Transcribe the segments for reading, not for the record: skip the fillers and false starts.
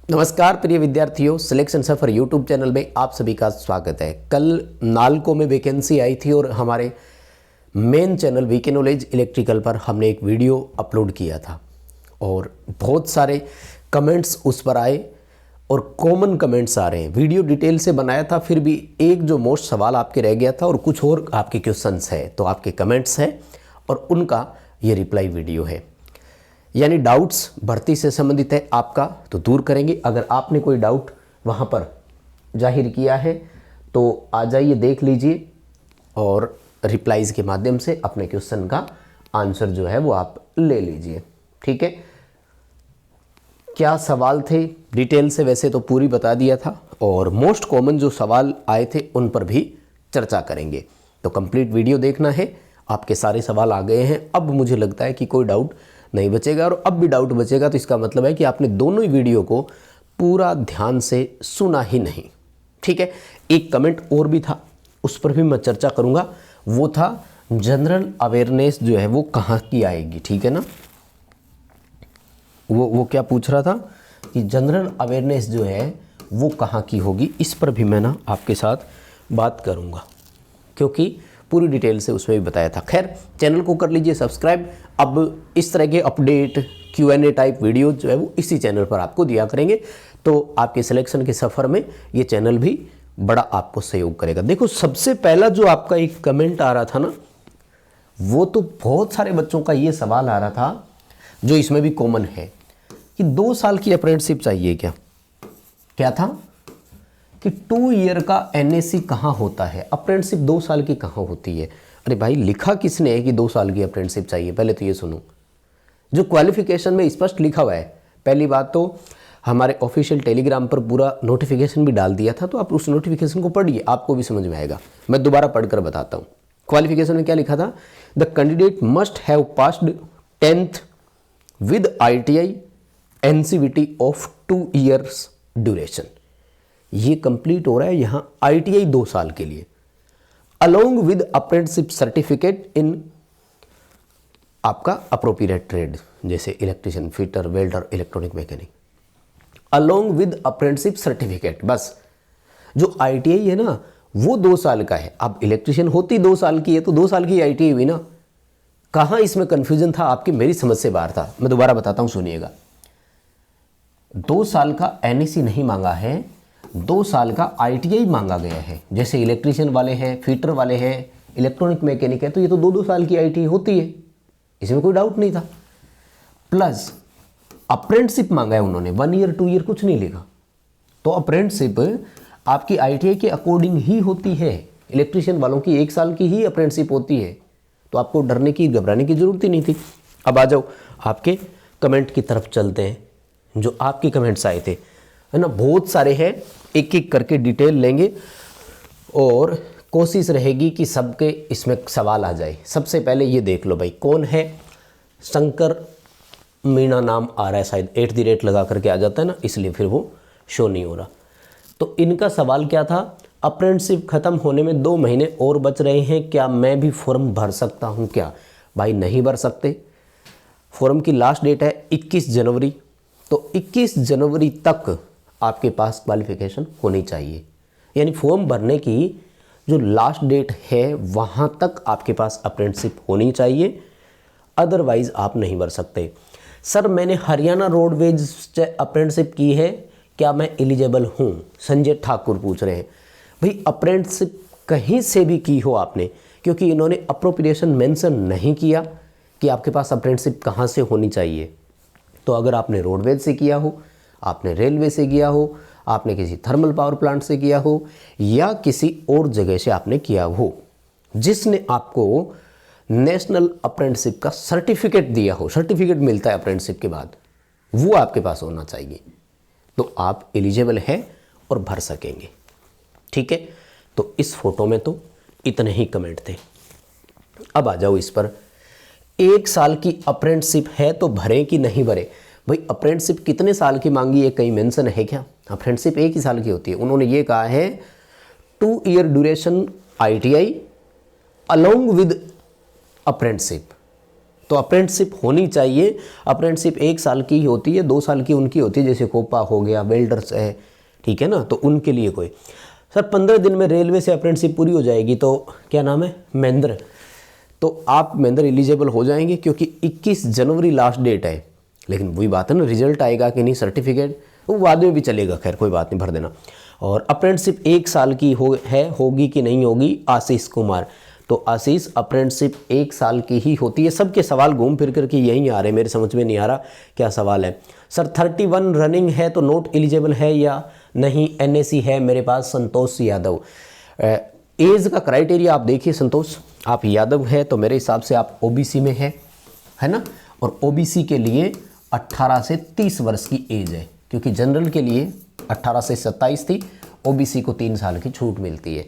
नमस्कार प्रिय विद्यार्थियों, सिलेक्शन सफर यूट्यूब चैनल में आप सभी का स्वागत है। कल नालको में वैकेंसी आई थी और हमारे main channel V K knowledge electrical पर हमने एक वीडियो अपलोड किया था और बहुत सारे कमेंट्स उस पर आए और कॉमन कमेंट्स आ रहे हैं। वीडियो डिटेल से बनाया था, फिर भी एक जो मोस्ट सवाल आपके रह गया था और कुछ और आपके क्वेश्चंस है, तो आपके कमेंट्स हैं और उनका ये रिप्लाई वीडियो है। यानी डाउट्स भर्ती से संबंधित है आपका तो दूर करेंगे। अगर आपने कोई डाउट वहाँ पर जाहिर किया है तो आ जाइए, देख लीजिए और रिप्लाईज के माध्यम से अपने क्वेश्चन का आंसर जो है वो आप ले लीजिए। ठीक है, क्या सवाल थे डिटेल से वैसे तो पूरी बता दिया था और मोस्ट कॉमन जो सवाल आए थे उन पर भी चर्चा करेंगे। तो कंप्लीट वीडियो देखना है। आपके सारे सवाल आ गए हैं। अब मुझे लगता है कि कोई डाउट नहीं बचेगा और अब भी डाउट बचेगा तो इसका मतलब है कि आपने दोनों ही वीडियो को पूरा ध्यान से सुना ही नहीं। ठीक है, एक कमेंट और भी था, उस पर भी मैं चर्चा करूंगा। वो था जनरल अवेयरनेस जो है वो कहाँ की आएगी। ठीक है ना, वो क्या पूछ रहा था कि जनरल अवेयरनेस जो है वो कहाँ की होगी। इस पर भी मैं ना आपके साथ बात करूँगा क्योंकि पूरी डिटेल से उसमें भी बताया था। खैर, चैनल को कर लीजिए सब्सक्राइब। अब इस तरह के अपडेट Q&A टाइप वीडियो जो है वो इसी चैनल पर आपको दिया करेंगे, तो आपके सिलेक्शन के सफ़र में ये चैनल भी बड़ा आपको सहयोग करेगा। देखो, सबसे पहला जो आपका एक कमेंट आ रहा था ना, वो तो बहुत सारे बच्चों का ये सवाल आ रहा था जो इसमें भी कॉमन है कि 2 साल की अप्रेंटिसशिप चाहिए क्या था कि 2 ईयर का NAC कहाँ होता है, अप्रेंटिसशिप 2 साल की कहाँ होती है। अरे भाई, लिखा किसने है कि 2 साल की अप्रेंटिसशिप चाहिए? पहले तो ये सुनो, जो क्वालिफिकेशन में स्पष्ट लिखा हुआ है। पहली बात तो हमारे ऑफिशियल टेलीग्राम पर पूरा नोटिफिकेशन भी डाल दिया था, तो आप उस नोटिफिकेशन को पढ़िए, आपको भी समझ में आएगा। मैं दोबारा पढ़कर बताता हूँ। क्वालिफिकेशन में क्या लिखा था? The candidate must have passed 10th with ITI NCVT of 2 years duration. ये कंप्लीट हो रहा है यहाँ ITI 2 साल के लिए, along with apprenticeship certificate in आपका अप्रोप्रिएट ट्रेड, जैसे electrician, fitter, welder, electronic mechanic, along with apprenticeship certificate. बस जो ITI है ना वो 2 साल का है। अब इलेक्ट्रिशियन होती 2 साल की है तो 2 साल की ITI हुई ना। कहाँ इसमें कंफ्यूजन था आपकी? मेरी समझ से बाहर था। मैं दोबारा बताता हूँ, सुनिएगा। 2 साल का NAC नहीं मांगा है, 2 साल का ITI मांगा गया है। जैसे इलेक्ट्रिशियन वाले हैं, फिटर वाले हैं, इलेक्ट्रॉनिक मैकेनिक है, तो ये तो 2-2 साल की ITI होती है, इसमें कोई डाउट नहीं था। प्लस अप्रेंटिसशिप मांगा है उन्होंने, 1 ईयर 2 ईयर कुछ नहीं लिखा। तो अप्रेंटिसशिप आपकी ITI के अकॉर्डिंग ही होती है। इलेक्ट्रिशियन वालों की 1 साल की ही अप्रेंटिसशिप होती है, तो आपको डरने की, घबराने की जरूरत ही नहीं थी। अब आ जाओ आपके कमेंट की तरफ चलते हैं। जो आपके कमेंट्स आए थे, है ना, बहुत सारे हैं, एक एक करके डिटेल लेंगे और कोशिश रहेगी कि सबके इसमें सवाल आ जाए। सबसे पहले ये देख लो भाई, कौन है? शंकर मीणा नाम आ रहा है, शायद @ लगा करके आ जाता है ना, इसलिए फिर वो शो नहीं हो रहा। तो इनका सवाल क्या था? अप्रेंटिसशिप ख़त्म होने में 2 महीने और बच रहे हैं, क्या मैं भी फॉर्म भर सकता हूँ क्या? भाई नहीं भर सकते। फॉर्म की लास्ट डेट है 21 जनवरी, तो 21 जनवरी तक आपके पास क्वालिफिकेशन होनी चाहिए। यानी फॉर्म भरने की जो लास्ट डेट है वहाँ तक आपके पास अप्रेंटिसशिप होनी चाहिए, अदरवाइज़ आप नहीं भर सकते। सर, मैंने हरियाणा रोडवेज से अप्रेंटिसशिप की है, क्या मैं एलिजिबल हूँ? संजय ठाकुर पूछ रहे हैं। भाई, अप्रेंटिसशिप कहीं से भी की हो आपने, क्योंकि इन्होंने अप्रोप्रिएशन मेंशन नहीं किया कि आपके पास अप्रेंटिसशिप कहाँ से होनी चाहिए। तो अगर आपने रोडवेज से किया हो, आपने रेलवे से किया हो, आपने किसी थर्मल पावर प्लांट से किया हो या किसी और जगह से आपने किया हो, जिसने आपको नेशनल अप्रेंटिसशिप का सर्टिफिकेट दिया हो, सर्टिफिकेट मिलता है अप्रेंटिसशिप के बाद, वो आपके पास होना चाहिए, तो आप एलिजिबल हैं और भर सकेंगे। ठीक है, तो इस फोटो में तो इतने ही कमेंट थे। अब आ जाओ इस पर, 1 साल की अप्रेंटिसशिप है तो भरे कि नहीं भरे? भाई, अप्रेंटिसशिप कितने साल की मांगी है, कहीं मेंशन है क्या? अप्रेंटिसशिप 1 ही साल की होती है। उन्होंने ये कहा है 2 year duration ITI along with apprenticeship. तो अप्रेंटिसशिप होनी चाहिए। अप्रेंटिसशिप 1 साल की ही होती है, 2 साल की उनकी होती है, जैसे कोपा हो गया, वेल्डर्स है, ठीक है ना, तो उनके लिए कोई। सर 15 दिन में रेलवे से अप्रेंटिसशिप पूरी हो जाएगी, तो क्या नाम है, महेंद्र, तो आप महेंद्र एलिजिबल हो जाएंगे क्योंकि 21 जनवरी लास्ट डेट है। लेकिन वही बात है ना, रिजल्ट आएगा कि नहीं, सर्टिफिकेट वो बाद में भी चलेगा, खैर कोई बात नहीं, भर देना। और अप्रेंटिसशिप 1 साल की होगी कि नहीं होगी, आशीष कुमार, तो आशीष अप्रेंटिसशिप 1 साल की ही होती है। सबके सवाल घूम फिर कर के यहीं आ रहे हैं, मेरे समझ में नहीं आ रहा क्या सवाल है। सर 31 रनिंग है तो नॉट एलिजिबल है या नहीं, NAC है मेरे पास, संतोष यादव। एज का क्राइटेरिया आप देखिए संतोष, आप यादव है तो मेरे हिसाब से आप OBC में है ना, और OBC के लिए 18 से 30 वर्ष की एज है, क्योंकि जनरल के लिए 18 से 27 थी, OBC को 3 साल की छूट मिलती है।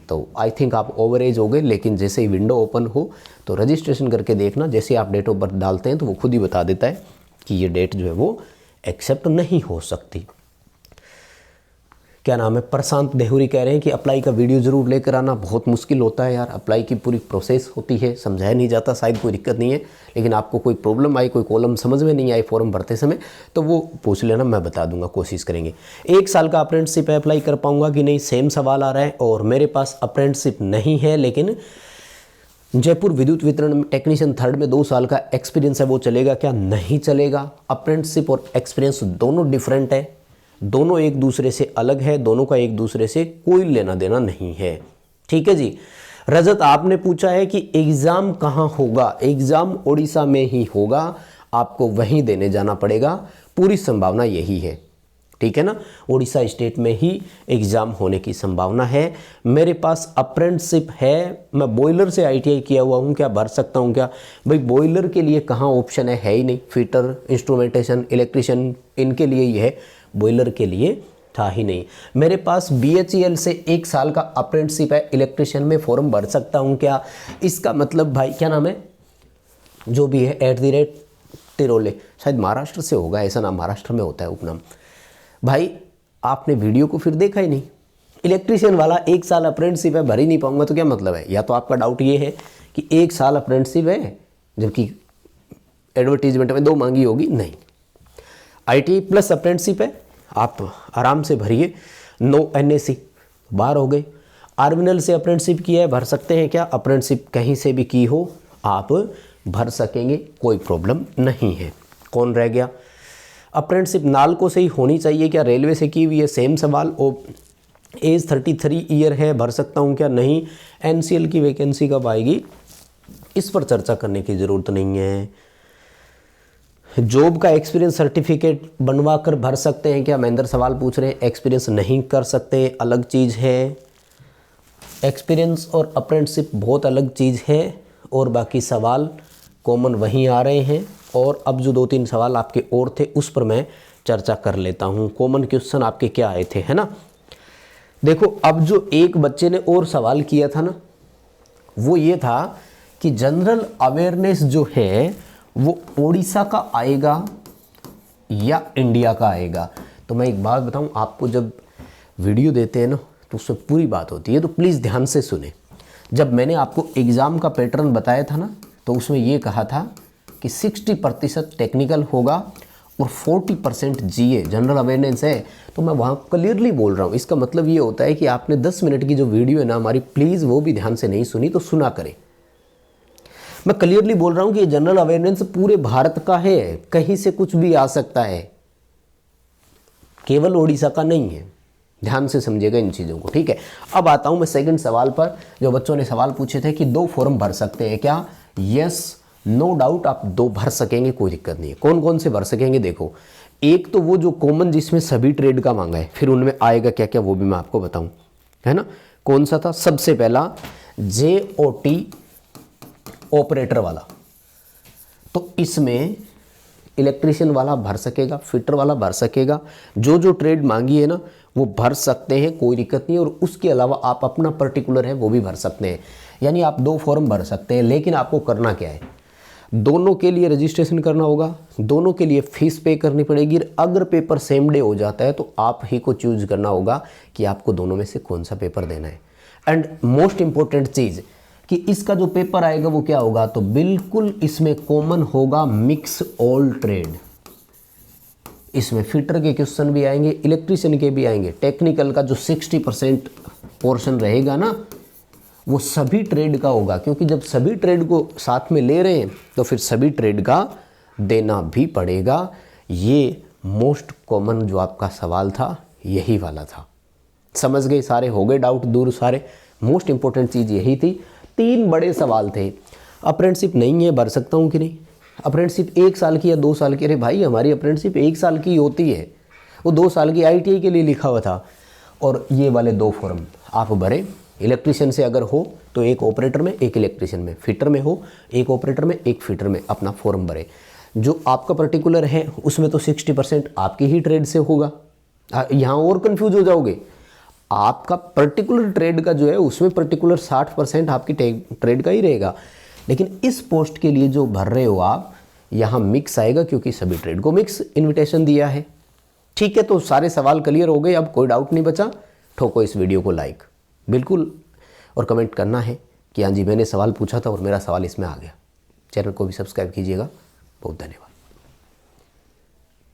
तो आई थिंक आप ओवर एज हो गए, लेकिन जैसे ही विंडो ओपन हो तो रजिस्ट्रेशन करके देखना, जैसे आप डेट ऑफ बर्थ डालते हैं तो वो खुद ही बता देता है कि ये डेट जो है वो एक्सेप्ट नहीं हो सकती। क्या नाम है, प्रशांत देहुरी कह रहे हैं कि अप्लाई का वीडियो ज़रूर लेकर आना, बहुत मुश्किल होता है यार, अप्लाई की पूरी प्रोसेस होती है, समझाया नहीं जाता, शायद कोई दिक्कत नहीं है, लेकिन आपको कोई प्रॉब्लम आई, कोई कॉलम समझ में नहीं आई फॉर्म भरते समय, तो वो पूछ लेना, मैं बता दूंगा, कोशिश करेंगे। 1 साल का अप्रेंटिसशिप अप्लाई कर पाऊंगा कि नहीं, सेम सवाल आ रहा है। और मेरे पास अप्रेंटिसशिप नहीं है, लेकिन जयपुर विद्युत वितरण में टेक्नीशियन 3rd में 2 साल का एक्सपीरियंस है, वो चलेगा क्या, नहीं चलेगा। अप्रेंटिसशिप और एक्सपीरियंस दोनों डिफरेंट है, दोनों एक दूसरे से अलग है, दोनों का एक दूसरे से कोई लेना देना नहीं है, ठीक है जी। रजत आपने पूछा है कि एग्ज़ाम कहाँ होगा, एग्ज़ाम उड़ीसा में ही होगा, आपको वहीं देने जाना पड़ेगा, पूरी संभावना यही है, ठीक है ना, उड़ीसा स्टेट में ही एग्ज़ाम होने की संभावना है। मेरे पास अप्रेंटिसशिप है, मैं बॉयलर से ITI किया हुआ हूँ, क्या भर सकता हूँ क्या, भाई बॉयलर के लिए कहाँ ऑप्शन है ही नहीं, फिटर, इंस्ट्रूमेंटेशन, इलेक्ट्रिशियन, इनके लिए ही है, बॉयलर के लिए था ही नहीं। मेरे पास BHEL से 1 साल का अप्रेंटिसशिप है, इलेक्ट्रिशियन में फॉर्म भर सकता हूँ क्या, इसका मतलब भाई क्या नाम है, जो भी है @टिरोले, शायद महाराष्ट्र से होगा, ऐसा नाम महाराष्ट्र में होता है उपनाम। भाई आपने वीडियो को फिर देखा ही नहीं, इलेक्ट्रिशियन वाला 1 साल अप्रेंटिसशिप है, भर ही नहीं पाऊंगा तो क्या मतलब है, या तो आपका डाउट ये है कि 1 साल अप्रेंटिसशिप है जबकि एडवर्टीजमेंट में 2 मांगी होगी, नहीं। ITI प्लस अप्रेंटिसशिप है, आप आराम से भरिए, नो NAC, बाहर हो गए। आर्मिनल से अप्रेंटिसशिप किया है, भर सकते हैं क्या, अप्रेंटिसशिप कहीं से भी की हो आप भर सकेंगे, कोई प्रॉब्लम नहीं है। कौन रह गया, अप्रेंटिसशिप नालको से ही होनी चाहिए क्या, रेलवे से की हुई है, सेम सवाल। एज 33 ईयर है, भर सकता हूँ क्या, नहीं। NCL की वैकेंसी कब आएगी, इस पर चर्चा करने की ज़रूरत नहीं है। जॉब का एक्सपीरियंस सर्टिफिकेट बनवा कर भर सकते हैं क्या, महेंद्र सवाल पूछ रहे हैं, एक्सपीरियंस नहीं कर सकते, अलग चीज़ है। एक्सपीरियंस और अप्रेंटिसशिप बहुत अलग चीज़ है, और बाकी सवाल कॉमन वहीं आ रहे हैं। और अब जो 2-3 सवाल आपके और थे उस पर मैं चर्चा कर लेता हूँ, कॉमन क्वेश्चन आपके क्या आए थे, है ना। देखो अब जो एक बच्चे ने और सवाल किया था ना, वो ये था कि जनरल अवेयरनेस जो है वो उड़ीसा का आएगा या इंडिया का आएगा। तो मैं एक बात बताऊं आपको, जब वीडियो देते हैं ना तो उसमें पूरी बात होती है, तो प्लीज़ ध्यान से सुने। जब मैंने आपको एग्ज़ाम का पैटर्न बताया था ना, तो उसमें ये कहा था कि 60% टेक्निकल होगा और 40% GA जनरल अवेयरनेस है, तो मैं वहाँ क्लियरली बोल रहा हूँ। इसका मतलब ये होता है कि आपने 10 मिनट की जो वीडियो है ना हमारी, प्लीज़ वो भी ध्यान से नहीं सुनी तो सुना करें। मैं क्लियरली बोल रहा हूं कि ये जनरल अवेयरनेस पूरे भारत का है, कहीं से कुछ भी आ सकता है, केवल ओडिशा का नहीं है, ध्यान से समझिएगा इन चीज़ों को, ठीक है। अब आता हूं मैं सेकंड सवाल पर, जो बच्चों ने सवाल पूछे थे कि 2 फॉर्म भर सकते हैं क्या, यस नो डाउट आप 2 भर सकेंगे, कोई दिक्कत नहीं है। कौन कौन से भर सकेंगे, देखो एक तो वो जो कॉमन जिसमें सभी ट्रेड का मांगा है, फिर उनमें आएगा क्या क्या वो भी मैं आपको बताऊं, है ना। कौन सा था, सबसे पहला JOT ऑपरेटर वाला, तो इसमें इलेक्ट्रिशियन वाला भर सकेगा, फिटर वाला भर सकेगा, जो जो ट्रेड मांगी है ना वो भर सकते हैं, कोई दिक्कत नहीं। और उसके अलावा आप अपना पर्टिकुलर है वो भी भर सकते हैं, यानी आप 2 फॉर्म भर सकते हैं। लेकिन आपको करना क्या है, दोनों के लिए रजिस्ट्रेशन करना होगा, दोनों के लिए फीस पे करनी पड़ेगी। अगर पेपर सेम डे हो जाता है तो आप ही को चूज करना होगा कि आपको दोनों में से कौन सा पेपर देना है। एंड मोस्ट इंपॉर्टेंट चीज़, कि इसका जो पेपर आएगा वो क्या होगा, तो बिल्कुल इसमें कॉमन होगा मिक्स ऑल ट्रेड। इसमें फिटर के क्वेश्चन भी आएंगे, इलेक्ट्रीशियन के भी आएंगे। टेक्निकल का जो 60% पोर्शन रहेगा ना, वो सभी ट्रेड का होगा, क्योंकि जब सभी ट्रेड को साथ में ले रहे हैं तो फिर सभी ट्रेड का देना भी पड़ेगा। ये मोस्ट कॉमन जो आपका सवाल था यही वाला था। समझ गए, सारे हो गए डाउट दूर सारे। मोस्ट इंपॉर्टेंट चीज़ यही थी। 3 बड़े सवाल थे। अप्रेंटिसशिप नहीं है, भर सकता हूँ कि नहीं? अप्रेंटिसशिप 1 साल की या 2 साल की? अरे भाई हमारी अप्रेंटिसशिप 1 साल की होती है, वो 2 साल की ITI के लिए लिखा हुआ था। और ये वाले 2 फॉर्म आप भरे। इलेक्ट्रीशियन से अगर हो तो एक ऑपरेटर में, एक इलेक्ट्रीशियन में। फिटर में हो एक ऑपरेटर में, एक फिटर में अपना फॉर्म भरे। जो आपका पर्टिकुलर है उसमें तो 60% आपकी ही ट्रेड से होगा। यहाँ और कंफ्यूज हो जाओगे। आपका पर्टिकुलर ट्रेड का जो है उसमें पर्टिकुलर 60% आपकी ट्रेड का ही रहेगा। लेकिन इस पोस्ट के लिए जो भर रहे हो आप, यहाँ मिक्स आएगा, क्योंकि सभी ट्रेड को मिक्स इन्विटेशन दिया है। ठीक है, तो सारे सवाल क्लियर हो गए, अब कोई डाउट नहीं बचा। ठोको इस वीडियो को लाइक बिल्कुल, और कमेंट करना है कि हाँ जी मैंने सवाल पूछा था और मेरा सवाल इसमें आ गया। चैनल को भी सब्सक्राइब कीजिएगा। बहुत धन्यवाद।